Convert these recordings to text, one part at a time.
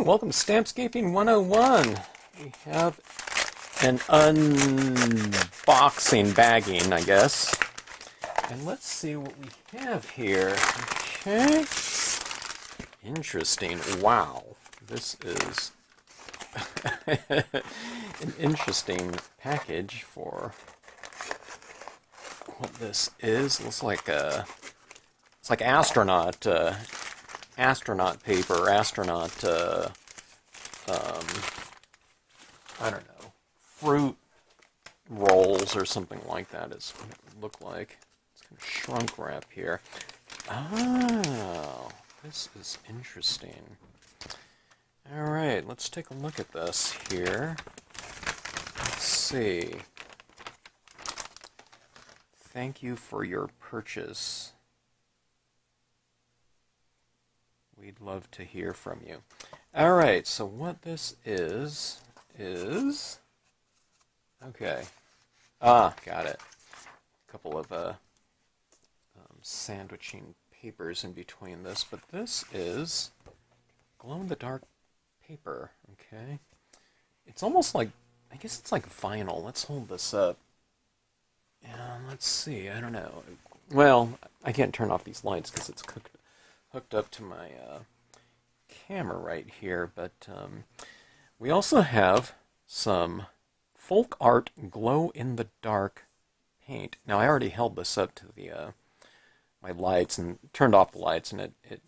Welcome to Stampscaping 101. We have an unboxing bagging, I guess. And let's see what we have here. Okay. Interesting. Wow. This is an interesting package for what this is. Looks like it's like astronaut paper, I don't know, fruit rolls or something like that is what it would look like. It's kind of shrunk wrap here. Oh, this is interesting. All right, let's take a look at this here. Let's see. Thank you for your purchase. We'd love to hear from you. All right, so what this is, okay. Got it. A couple of sandwiching papers in between this, but this is glow-in-the-dark paper, okay? It's almost like, I guess it's like vinyl. Let's hold this up. And let's see, I don't know. Well, I can't turn off these lights because it's hooked up to my camera right here, but we also have some folk art glow-in-the-dark paint. Now, I already held this up to the my lights and turned off the lights, and it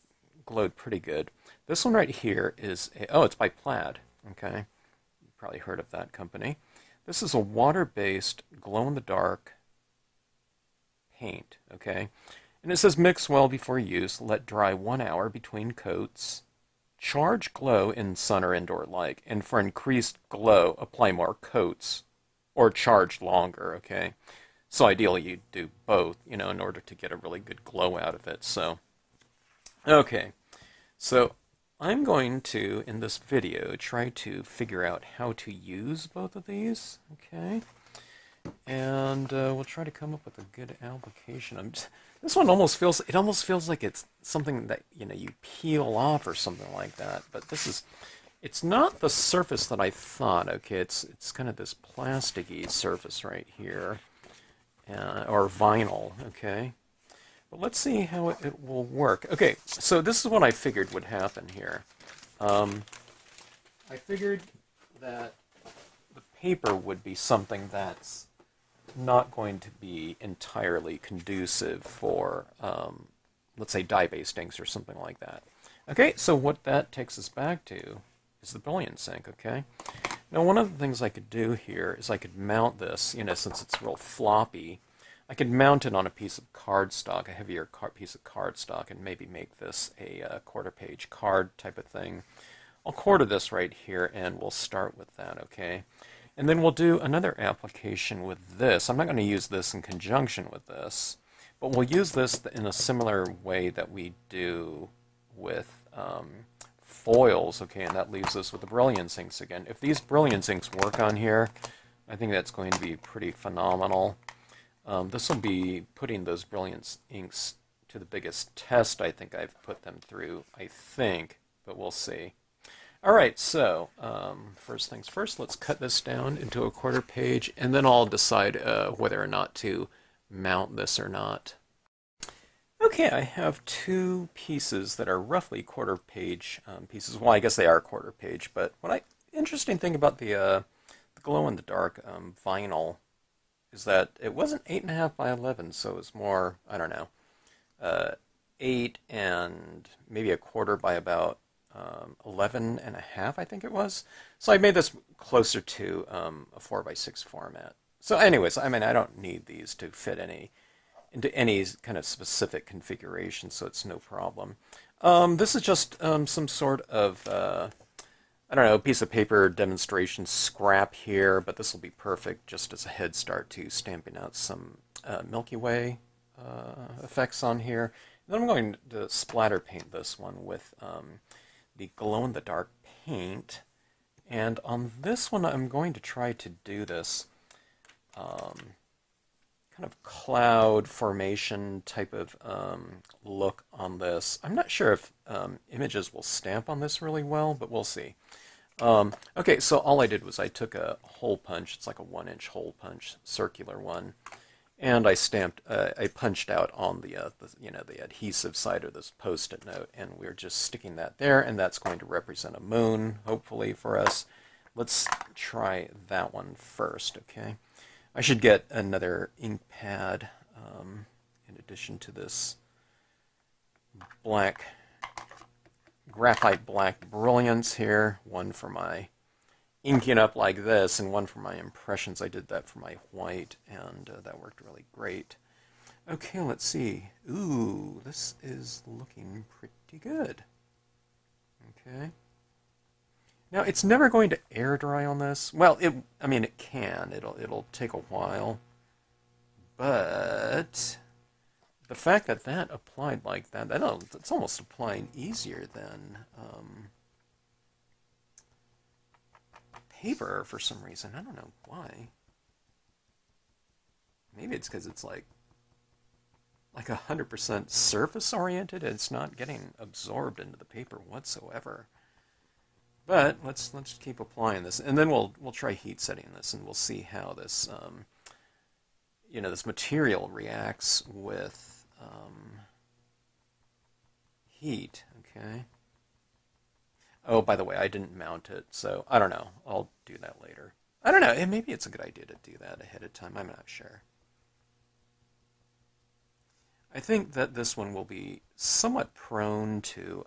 glowed pretty good. This one right here is, it's by Plaid, okay? You've probably heard of that company. This is a water-based glow-in-the-dark paint, okay? And it says mix well before use, let dry 1 hour between coats, charge glow in sun or indoor light, and for increased glow, apply more coats or charge longer, okay? So ideally you do both, in order to get a really good glow out of it. So, okay. So I'm going to, in this video, try to figure out how to use both of these, okay? And we'll try to come up with a good application. This one almost feels like it's something that you peel off or something like that. But it's not the surface that I thought. Okay, it's kind of this plasticky surface right here, or vinyl. Okay, but let's see how it will work. Okay, so this is what I figured would happen here. I figured that the paper would be something that's not going to be entirely conducive for, let's say, dye-based inks or something like that. Okay, so what that takes us back to is the Brilliance ink, okay? Now, one of the things I could do here is I could mount this, since it's real floppy, I could mount it on a piece of cardstock, a heavier piece of cardstock, and maybe make this a quarter-page card type of thing. I'll quarter this right here, and we'll start with that, okay? And then we'll do another application with this. I'm not going to use this in conjunction with this, but we'll use this in a similar way that we do with foils. Okay, and that leaves us with the Brilliance inks again. If these Brilliance inks work on here, I think that's going to be pretty phenomenal. This will be putting those Brilliance inks to the biggest test I think I've put them through, I think, but we'll see. All right, so first things first, let's cut this down into a 1/4 page, and then I'll decide whether or not to mount this or not. Okay, I have 2 pieces that are roughly 1/4 page pieces. Well, I guess they are 1/4 page, but interesting thing about the glow-in-the-dark vinyl is that it wasn't 8.5 by 11, so it's more, I don't know, 8 and maybe 1/4 by about 11.5, I think it was. So I made this closer to a 4x6 format. So anyways, I mean, I don't need these to fit into any kind of specific configuration, so it's no problem. This is just some sort of, I don't know, piece of paper demonstration scrap here, but this will be perfect just as a head start to stamping out some Milky Way effects on here. And then I'm going to splatter paint this one with the glow-in-the-dark paint. And on this one, I'm going to try to do this kind of cloud formation type of look on this. I'm not sure if images will stamp on this really well, but we'll see. Okay, so all I did was I took a hole punch. It's like a 1-inch hole punch, circular one, and I punched out on the adhesive side of this Post-it note, and we're just sticking that there, and that's going to represent a moon, hopefully, for us. Let's try that one first, okay? I should get another ink pad in addition to this graphite black Brilliance here. One for my inking up like this, and one for my impressions. I did that for my white, and that worked really great. Okay, let's see. Ooh, this is looking pretty good. Okay. Now, it's never going to air dry on this. Well, I mean, it can. It'll take a while. But the fact that that applied like that, it's almost applying easier than paper for some reason. I don't know why. Maybe it's because it's like 100% surface oriented. It's not getting absorbed into the paper whatsoever. But let's keep applying this, and then we'll try heat setting this, and we'll see how this this material reacts with heat. Okay. Oh, by the way, I didn't mount it, so I don't know. I'll do that later. I don't know. Maybe it's a good idea to do that ahead of time. I'm not sure. I think that this one will be somewhat prone to,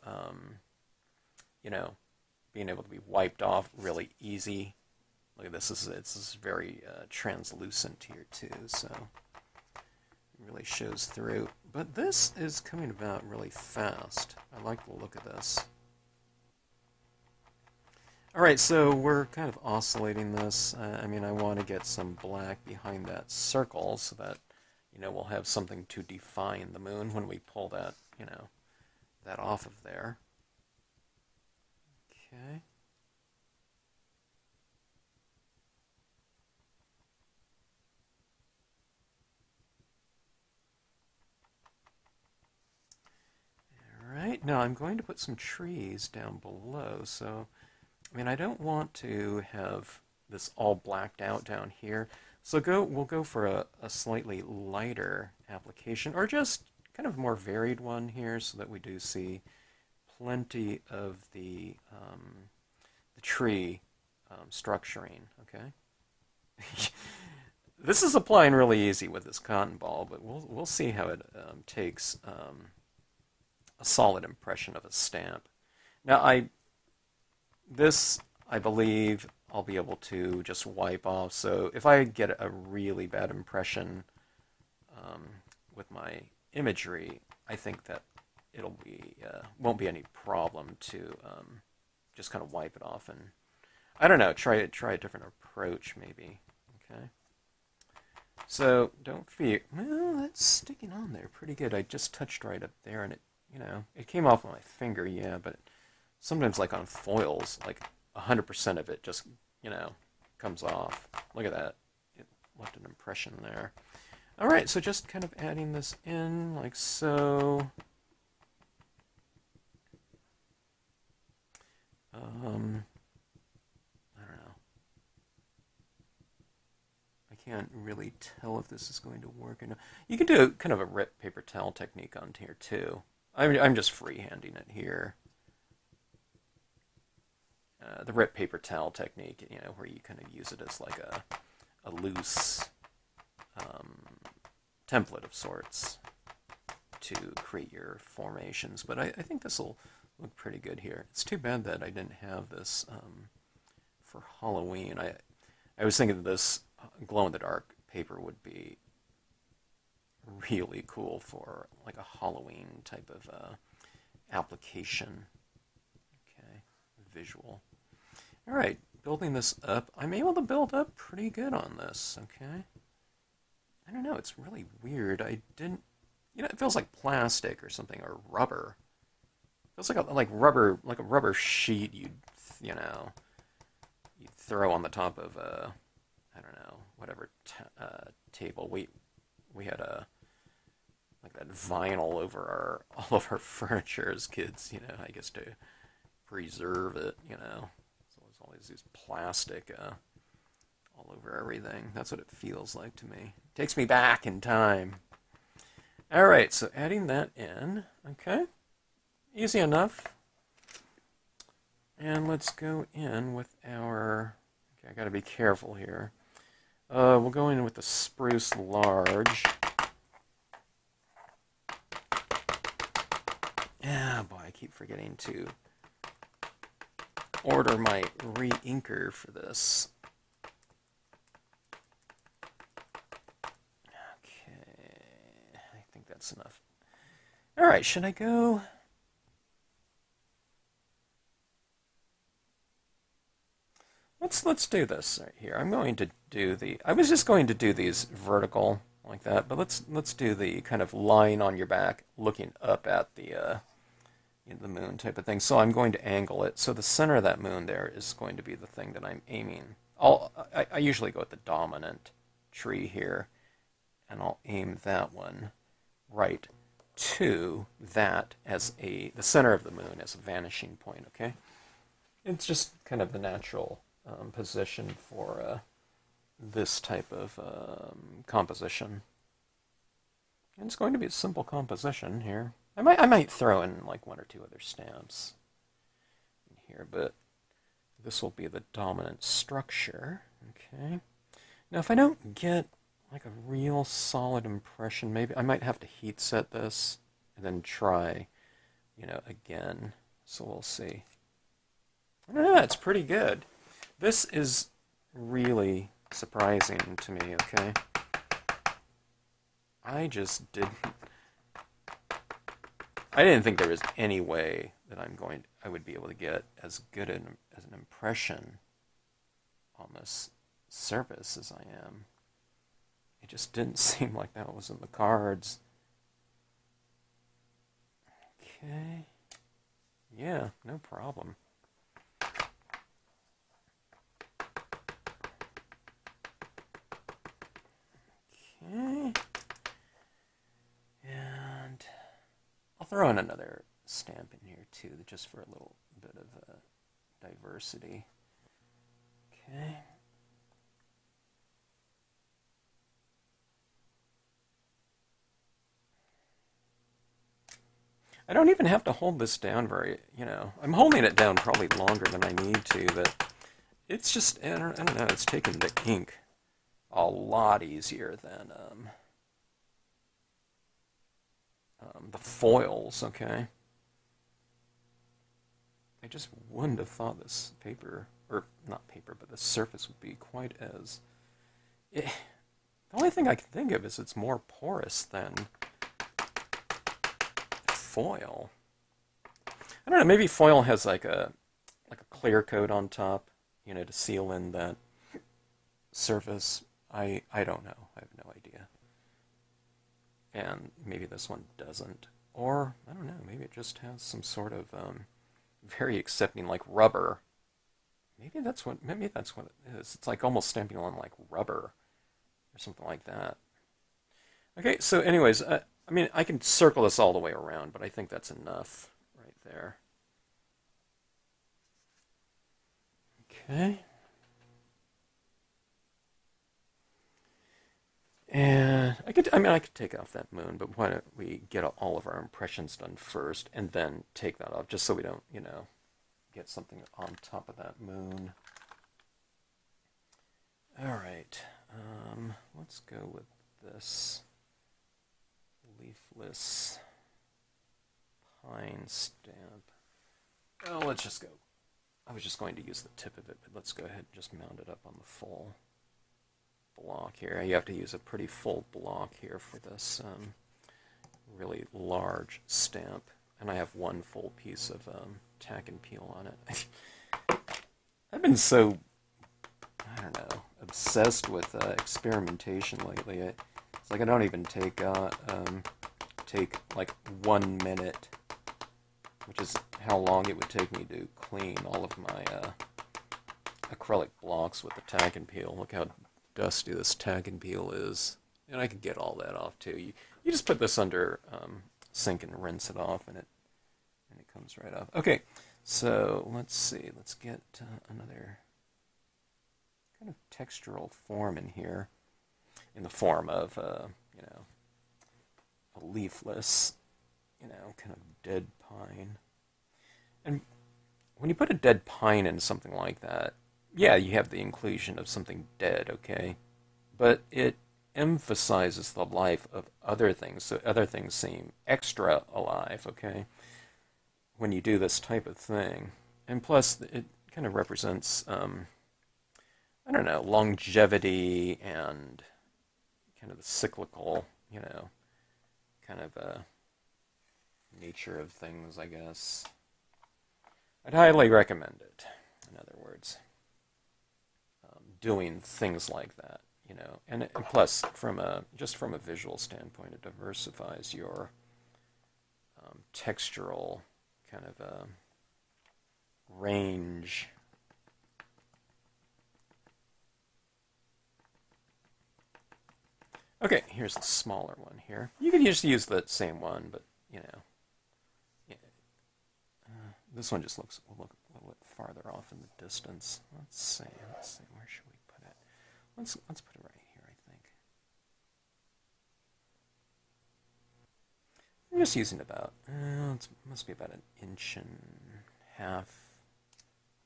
being able to be wiped off really easy. Look at this. It's very translucent here too, so it really shows through. But this is coming about really fast. I like the look of this. All right, so we're kind of oscillating this. I mean, I want to get some black behind that circle so that we'll have something to define the moon when we pull that that off of there. Okay. All right, now I'm going to put some trees down below. So, I mean, I don't want to have this all blacked out down here. So we'll go for a slightly lighter application, or just kind of more varied one here, so that we do see plenty of the tree structuring. Okay. This is applying really easy with this cotton ball, but we'll see how it takes a solid impression of a stamp. Now, I believe I'll be able to just wipe off. So if I get a really bad impression with my imagery, I think that it'll be won't be any problem to just kind of wipe it off. And I don't know. Try a different approach, maybe. Okay. So don't fear. Well, that's sticking on there pretty good. I just touched right up there, and it came off on my finger, yeah. But sometimes, like on foils, like 100% of it just, comes off. Look at that. It left an impression there. All right, so just kind of adding this in like so. I don't know. I can't really tell if this is going to work or not. You can do kind of a rip paper towel technique on here too. I'm just freehanding it here. The rip paper towel technique, where you kind of use it as like a loose template of sorts to create your formations. But I think this will look pretty good here. It's too bad that I didn't have this for Halloween. I was thinking that this glow-in-the-dark paper would be really cool for like a Halloween type of application. Okay, visual. All right, building this up. I'm able to build up pretty good on this, okay? I don't know, it's really weird. I didn't, it feels like plastic or something, or rubber. It feels like a rubber sheet you'd throw on the top of a, I don't know, whatever table. We had like that vinyl over all of our furniture as kids, I guess to preserve it, So there's always this plastic all over everything. That's what it feels like to me. It takes me back in time. All right, so adding that in, okay. Easy enough. And let's go in with our, okay, I gotta be careful here. We'll go in with the spruce large. Ah, boy, I keep forgetting to order my re-inker for this. Okay, I think that's enough. All right, should I go? Let's do this right here. I'm going to do I was just going to do these vertical like that, but let's do the kind of lying on your back, looking up at the moon type of thing. So I'm going to angle it. So the center of that moon there is going to be the thing that I'm aiming. I usually go at the dominant tree here, and I'll aim that one right to that as the center of the moon as a vanishing point. Okay, it's just kind of the natural position for this type of composition. And it's going to be a simple composition here. I might throw in like one or two other stamps in here, but this will be the dominant structure. Okay. Now if I don't get like a real solid impression, maybe I might have to heat set this and then try, again. So we'll see. I don't know, it's pretty good. This is really surprising to me, okay? I didn't think there was any way that I would be able to get as good as an impression on this surface as I am. It just didn't seem like that was in the cards. Okay. Yeah, no problem. Okay. And I'll throw in another stamp in here too, just for a little bit of diversity. Okay. I don't even have to hold this down I'm holding it down probably longer than I need to, but it's just, I don't know, it's taking the ink a lot easier than the foils, okay? I just wouldn't have thought this paper, or not paper, but the surface would be quite as... the only thing I can think of is it's more porous than foil. I don't know, maybe foil has like a clear coat on top, you know, to seal in that surface. I don't know. I have no idea. And maybe this one doesn't. Or, I don't know, maybe it just has some sort of very accepting, like rubber. Maybe that's what it is. It's like almost stamping on like rubber or something like that. Okay, so anyways, I mean, I can circle this all the way around, but I think that's enough right there. Okay. And I could take off that moon, but why don't we get all of our impressions done first and then take that off, just so we don't, you know, get something on top of that moon. All right, let's go with this leafless pine stamp. Oh, let's just go. I was just going to use the tip of it, but let's go ahead and just mount it up on the full block here. You have to use a pretty full block here for this really large stamp. And I have one full piece of tack and peel on it. I've been so, I don't know, obsessed with experimentation lately. It's like I don't even take like 1 minute, which is how long it would take me to clean all of my acrylic blocks with the tack and peel. Look how dusty this tack and peel is. And I could get all that off too. You just put this under sink and rinse it off, and it comes right off. Okay, so let's see. Let's get another kind of textural form in here, in the form of you know, a leafless, you know, kind of dead pine. And when you put a dead pine in something like that, yeah, you have the inclusion of something dead, okay? But it emphasizes the life of other things, so other things seem extra alive, okay? When you do this type of thing. And plus, it kind of represents, I don't know, longevity and kind of the cyclical, you know, kind of nature of things, I guess. I'd highly recommend it, in other words, doing things like that, you know. And plus, just from a visual standpoint, it diversifies your textural kind of range. Okay, here's the smaller one here. You could just use the same one, but, you know, this one just looks a little bit farther off in the distance. Let's see, where should we put it? Let's put it right here, I think. I'm just using about, it must be about 1.5 inches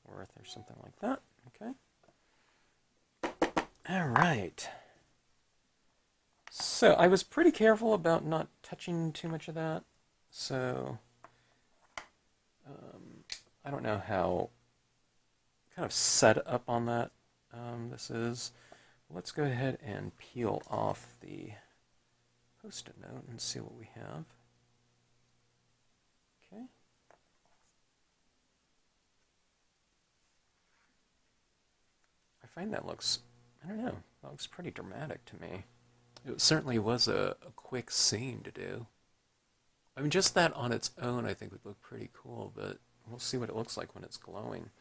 worth or something like that. Okay. All right. So I was pretty careful about not touching too much of that. So I don't know how kind of set up on that this is. Let's go ahead and peel off the Post-it note and see what we have. Okay. I find that looks, I don't know, that looks pretty dramatic to me. It certainly was a quick scene to do. I mean, just that on its own I think would look pretty cool, but we'll see what it looks like when it's glowing.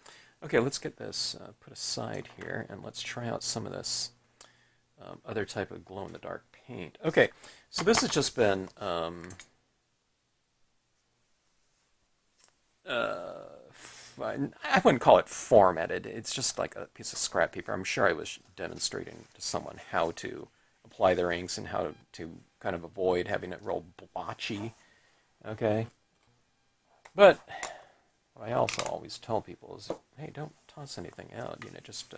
Okay, let's get this put aside here, and let's try out some of this other type of glow-in-the-dark paint. Okay, so this has just been I wouldn't call it formatted. It's just like a piece of scrap paper. I'm sure I was demonstrating to someone how to apply their inks and how to kind of avoid having it real blotchy. Okay? But what I also always tell people is, hey, don't toss anything out. You know, just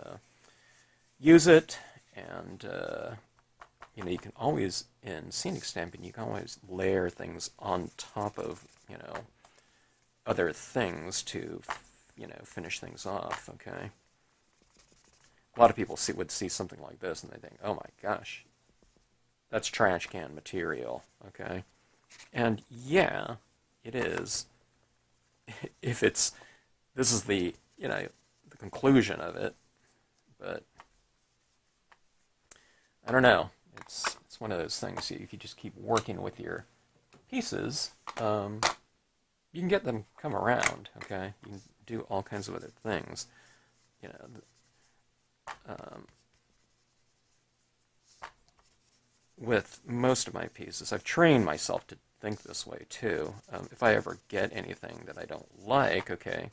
use it, and you know, you can always, in scenic stamping, you can always layer things on top of, you know, other things to, you know, finish things off. Okay. A lot of people would see something like this and they think, oh my gosh, that's trash can material. Okay. And yeah, it is. If it's, this is the, you know, the conclusion of it, but I don't know. It's one of those things. If you just keep working with your pieces, you can get them come around. Okay, you can do all kinds of other things. You know, with most of my pieces, I've trained myself to think this way too. If I ever get anything that I don't like, okay,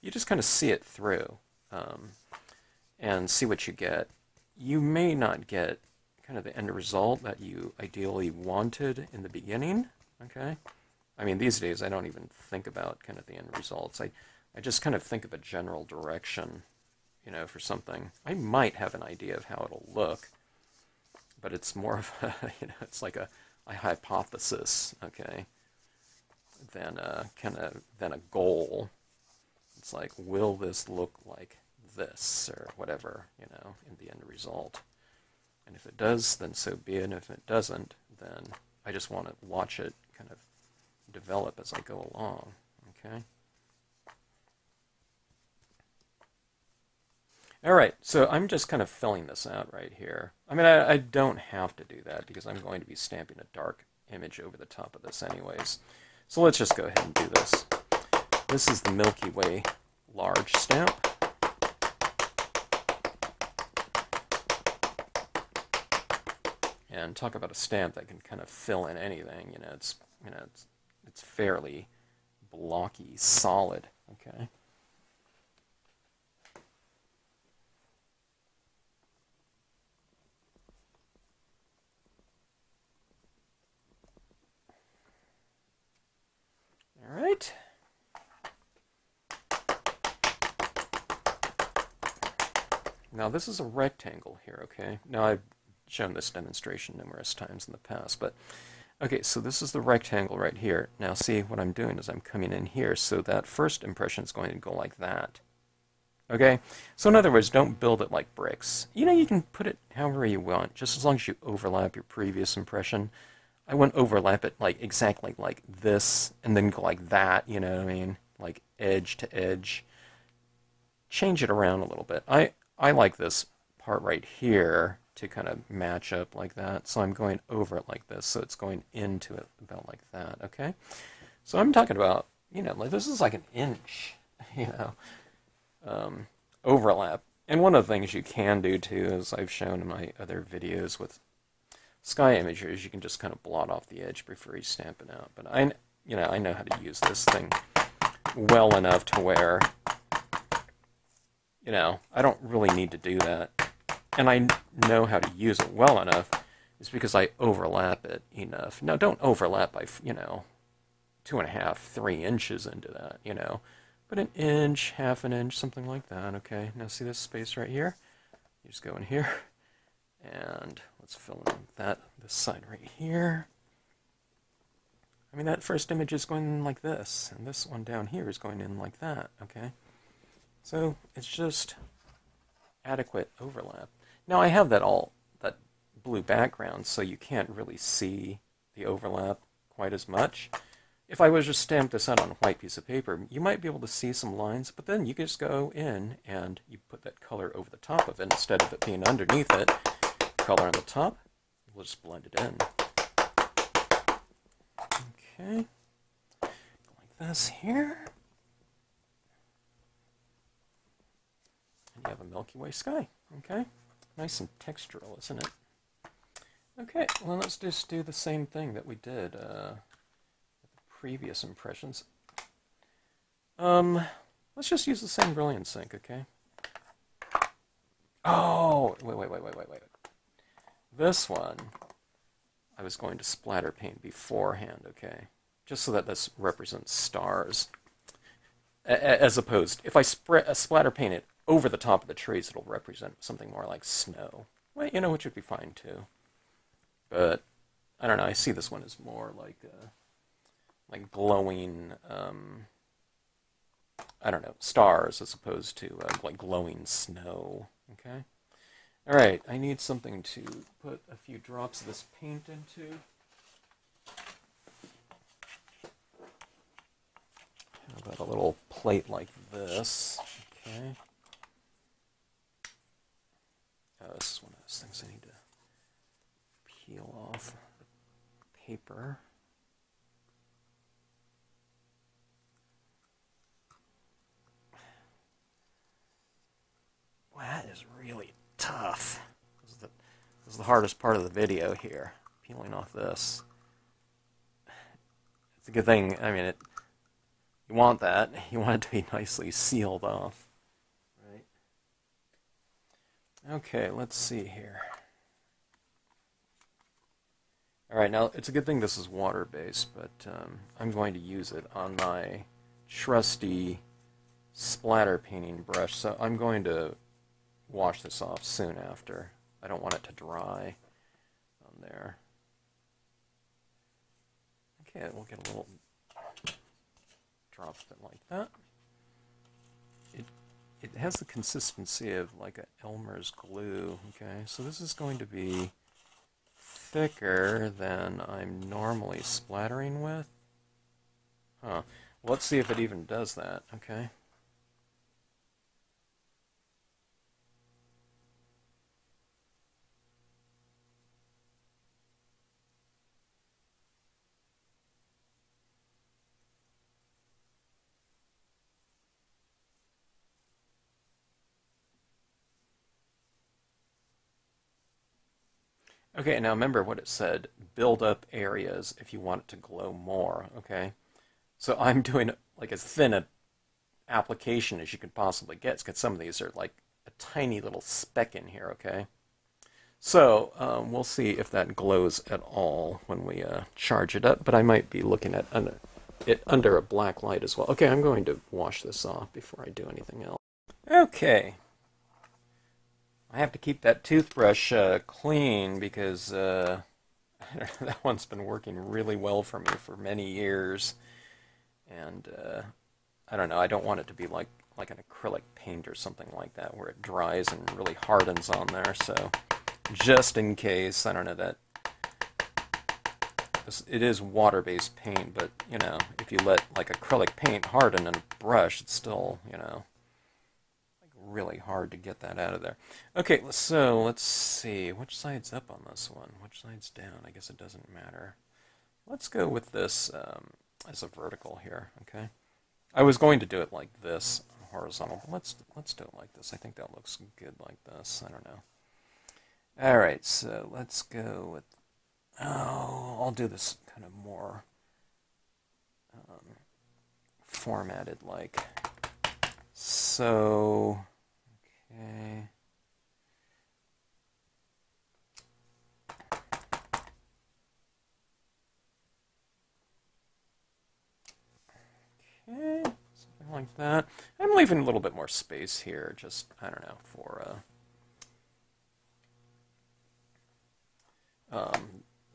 you just kind of see it through and see what you get. You may not get kind of the end result that you ideally wanted in the beginning, okay? I mean, these days I don't even think about kind of the end results. I just kind of think of a general direction, you know, for something. I might have an idea of how it'll look, but it's more of a, you know, it's like a hypothesis, okay, than a goal. It's like, will this look like this or whatever, you know, in the end result? And if it does, then so be it. And if it doesn't, then I just want to watch it kind of develop as I go along, okay? All right, so I'm just kind of filling this out right here. I mean, I don't have to do that because I'm going to be stamping a dark image over the top of this anyways. So let's just go ahead and do this. This is the Milky Way large stamp. And talk about a stamp that can kind of fill in anything. You know, it's fairly blocky, solid. Okay. All right. Now this is a rectangle here. Okay. Now I've shown this demonstration numerous times in the past, but okay, so this is the rectangle right here. Now see, what I'm doing is I'm coming in here, so that first impression is going to go like that. Okay, so in other words, don't build it like bricks. You know, you can put it however you want, just as long as you overlap your previous impression. I wouldn't overlap it like exactly like this and then go like that, you know what I mean? Like edge to edge. Change it around a little bit. I like this part right here to kind of match up like that. So I'm going over it like this, so it's going into it about like that, okay? So I'm talking about, you know, like this is like an inch, you know, overlap. And one of the things you can do too, as I've shown in my other videos with sky images, you can just kind of blot off the edge before you stamp it out. But I know how to use this thing well enough to where, you know, I don't really need to do that. And I know how to use it well enough is because I overlap it enough. Now, don't overlap by, you know, 2.5, 3 inches into that, you know. But an inch, half an inch, something like that, okay? Now, see this space right here? You just go in here, and let's fill in this side right here. I mean, that first image is going in like this, and this one down here is going in like that, okay? So, it's just adequate overlap. Now I have that blue background, so you can't really see the overlap quite as much. If I was just stamp this out on a white piece of paper, you might be able to see some lines, but then you can just go in and you put that color over the top of it instead of it being underneath it. Color on the top, we'll just blend it in. Okay, like this here. And you have a Milky Way sky, okay? Nice and textural, isn't it? Okay, well, let's just do the same thing that we did with the previous impressions. Let's just use the same Brilliance ink, okay? Oh, wait. This one, I was going to splatter paint beforehand, okay? Just so that this represents stars. As opposed, if I splatter paint it over the top of the trees, it'll represent something more like snow. Well, you know, which would be fine too. But I don't know. I see this one as more like glowing. I don't know, stars as opposed to like glowing snow. Okay. All right. I need something to put a few drops of this paint into. How about a little plate like this? Okay. this is one of those things I need to peel off the paper. Wow, that is really tough. This is the hardest part of the video here, peeling off this. It's a good thing, I mean, you want that. You want it to be nicely sealed off. Right? Okay, let's see here. Alright, now it's a good thing this is water-based, but I'm going to use it on my trusty splatter painting brush, so I'm going to wash this off soon after. I don't want it to dry on there. Okay, we'll get a little drop of it like that. It has the consistency of like a Elmer's glue, okay? So this is going to be thicker than I'm normally splattering with. Huh. Well, let's see if it even does that, okay? Okay, now remember what it said, build up areas if you want it to glow more, okay? So I'm doing like as thin an application as you could possibly get, because some of these are like a tiny little speck in here, okay? So we'll see if that glows at all when we charge it up, but I might be looking at it under a black light as well. Okay, I'm going to wash this off before I do anything else. Okay. I have to keep that toothbrush clean because that one's been working really well for me for many years. And I don't know, I don't want it to be like an acrylic paint or something like that where it dries and really hardens on there. So just in case, I don't know, that it is water-based paint, but you know, if you let like acrylic paint harden in a brush, it's still, you know, really hard to get that out of there. Okay, so let's see. Which side's up on this one? Which side's down? I guess it doesn't matter. Let's go with this as a vertical here, okay? I was going to do it like this, horizontal, but let's do it like this. I think that looks good like this. I don't know. Alright, so let's go with... Oh, I'll do this kind of more formatted like. So... Okay. Okay, something like that. I'm leaving a little bit more space here, just, I don't know, for,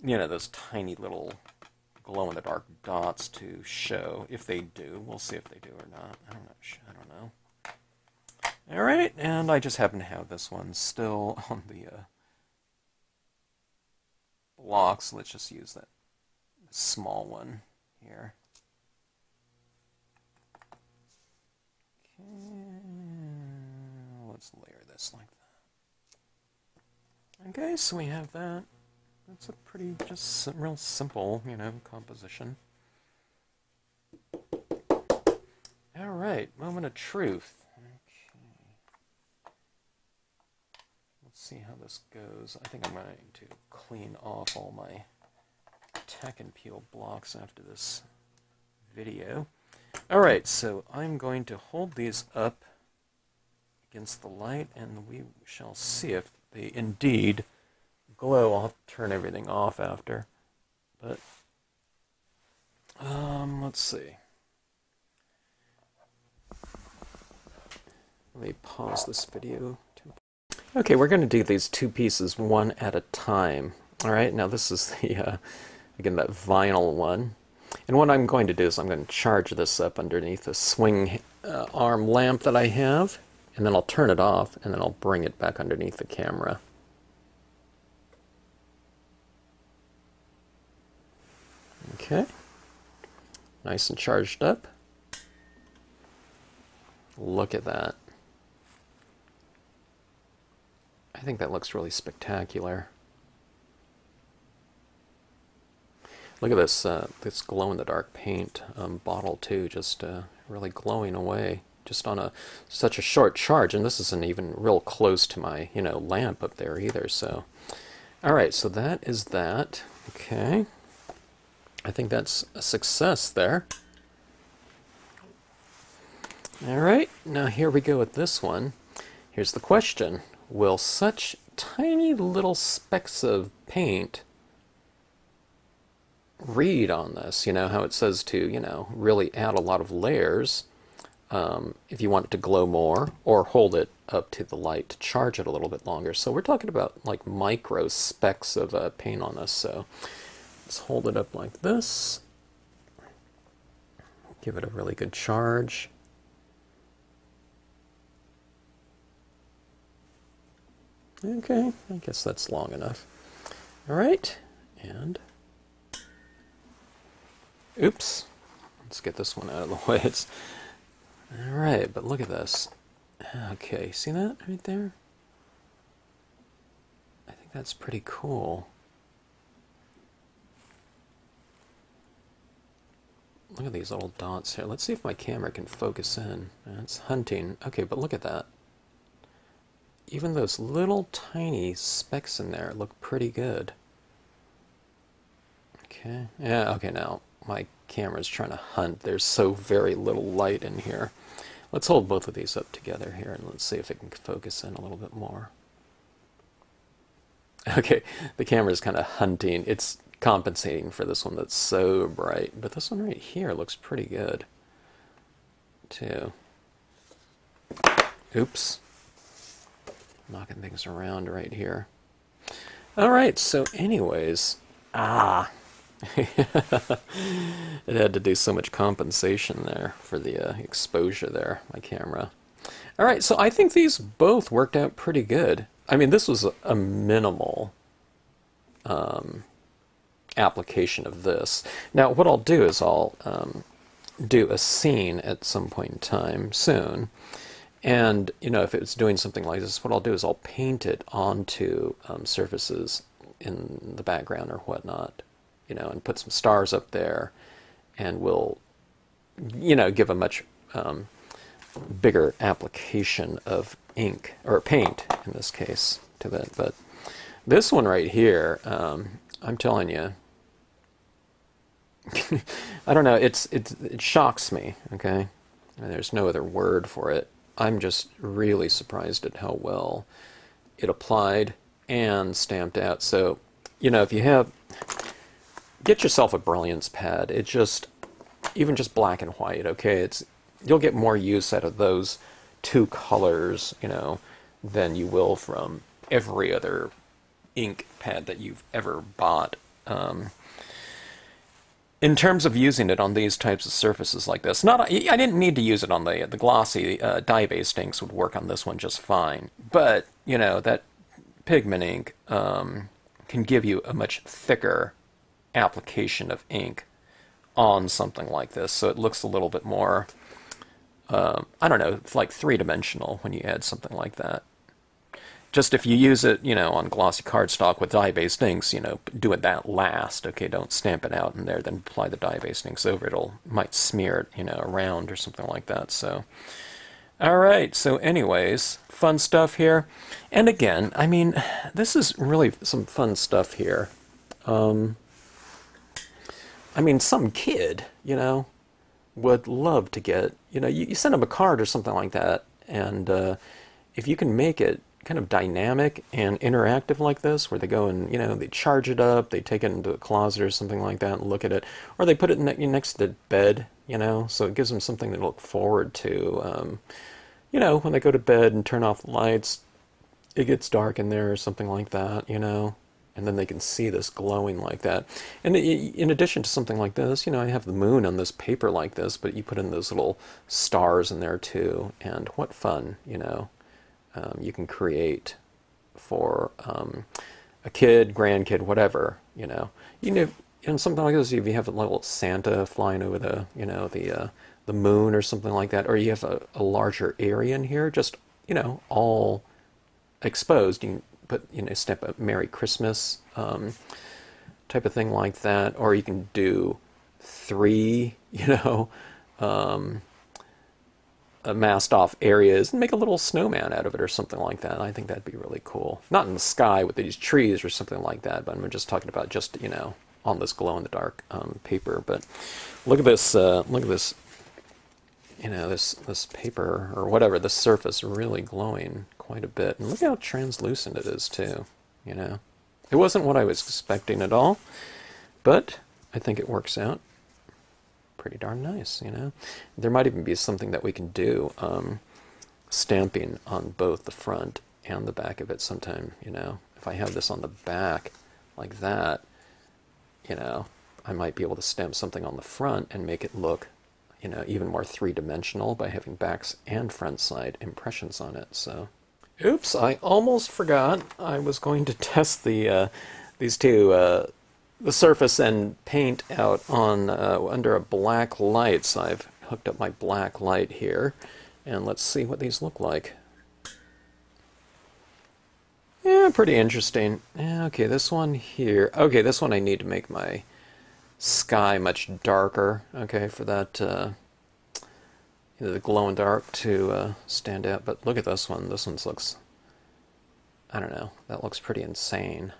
you know, those tiny little glow-in-the-dark dots to show if they do. We'll see if they do or not. I don't know. Alright, and I just happen to have this one still on the block, so let's just use that small one here. Okay, let's layer this like that. Okay, so we have that. That's a pretty, just real simple, you know, composition. Alright, moment of truth. See how this goes. I think I'm going to clean off all my Tech and Peel blocks after this video. Alright, so I'm going to hold these up against the light and we shall see if they indeed glow. I'll have to turn everything off after. But, let's see. Let me pause this video. Okay, we're going to do these two pieces one at a time. Alright, now this is the, again, that vinyl one. And what I'm going to do is I'm going to charge this up underneath a swing arm lamp that I have, and then I'll turn it off, and then I'll bring it back underneath the camera. Okay, nice and charged up. Look at that. I I think that looks really spectacular. Look at this this glow-in-the-dark paint bottle too, just really glowing away, just on such a short charge. And this isn't even real close to my lamp up there either. So, all right, so that is that. Okay, I think that's a success there. All right, now here we go with this one. Here's the question: will such tiny little specks of paint read on this? You know how it says to, really add a lot of layers if you want it to glow more, or hold it up to the light to charge it a little bit longer. So we're talking about like micro specks of paint on this. So let's hold it up like this. Give it a really good charge. Okay, I guess that's long enough. All right, and oops, let's get this one out of the way. It's all right, but look at this. Okay, see that right there? I think that's pretty cool. Look at these little dots here. Let's see if my camera can focus in. It's hunting. Okay, but look at that. Even those little tiny specks in there look pretty good. Okay, yeah, okay, now my camera's trying to hunt. There's so very little light in here. Let's hold both of these up together here and let's see if it can focus in a little bit more. Okay, the camera's kind of hunting. It's compensating for this one that's so bright, but this one right here looks pretty good too. Oops. Knocking things around right here. All right, so anyways, it had to do so much compensation there for the exposure there, my camera. All right, so I think these both worked out pretty good. I mean, this was a minimal application of this. Now, what I'll do is I'll do a scene at some point in time soon. And, if it's doing something like this, what I'll do is I'll paint it onto surfaces in the background or whatnot, and put some stars up there, and we'll, give a much bigger application of ink, or paint in this case, to that. But this one right here, I'm telling you, I don't know, it shocks me, okay? And there's no other word for it. I'm just really surprised at how well it applied and stamped out. So, if you get yourself a Brilliance pad. It just, even just black and white, okay? You'll get more use out of those two colors, than you will from every other ink pad that you've ever bought. In terms of using it on these types of surfaces like this, I didn't need to use it on the glossy dye-based inks would work on this one just fine. But, that pigment ink can give you a much thicker application of ink on something like this. So it looks a little bit more, I don't know, it's like three-dimensional when you add something like that. Just if you use it, on glossy cardstock with dye-based inks, do it that last. Okay, don't stamp it out in there, then apply the dye-based inks over it. Might smear it, around or something like that. So, all right. So, anyways, fun stuff here. And again, I mean, this is really some fun stuff here. I mean, some kid, would love to get, you send them a card or something like that, and if you can make it kind of dynamic and interactive like this, where they go and, they charge it up, they take it into a closet or something like that and look at it, or they put it next to the bed, so it gives them something to look forward to. When they go to bed and turn off the lights, it gets dark in there or something like that, and then they can see this glowing like that. And in addition to something like this, I have the moon on this paper like this, but you put in those little stars in there too, and what fun, you can create for a kid, grandkid, whatever, and something like this, if you have a little Santa flying over the, the moon or something like that, or you have a larger area in here, just, all exposed, you can put, stamp a Merry Christmas type of thing like that, or you can do 3, masked off areas and make a little snowman out of it or something like that. I think that'd be really cool. Not in the sky with these trees or something like that, but I'm just talking about just, on this glow-in-the-dark paper. But look at this, this paper, or whatever, this surface really glowing quite a bit. And look how translucent it is, too, It wasn't what I was expecting at all, but I think it works out pretty darn nice, There might even be something that we can do, stamping on both the front and the back of it sometime, If I have this on the back like that, I might be able to stamp something on the front and make it look, even more three-dimensional by having backs and front side impressions on it. So, oops, I almost forgot. I was going to test these two, the surface and paint out on under a black light. So I've hooked up my black light here, and let's see what these look like. Yeah, pretty interesting. Yeah, okay, this one here. Okay, this one I need to make my sky much darker. Okay, for that the glow in dark to stand out. But look at this one. This one looks, I don't know. That looks pretty insane.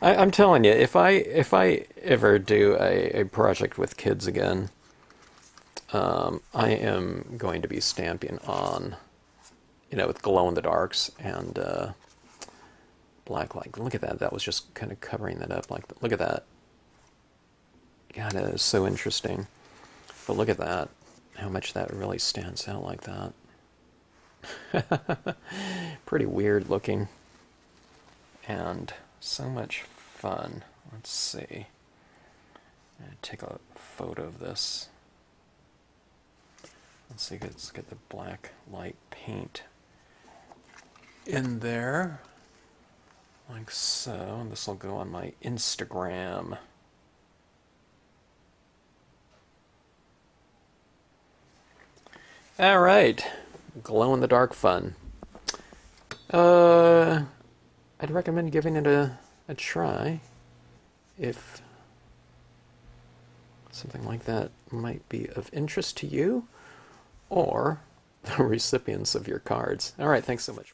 I'm telling you, if I ever do a project with kids again, I am going to be stamping on, with glow-in-the-darks and black light. Look at that. That was just kind of covering that up. Look at that. God, that is so interesting. But look at that. How much that really stands out like that. Pretty weird looking. And so much fun. Let's see. I'm going to take a photo of this. Let's see, let's get the black light paint in there. Like so. And this will go on my Instagram. Alright. Glow-in-the-dark fun. I'd recommend giving it a try if something like that might be of interest to you or the recipients of your cards. All right, thanks so much.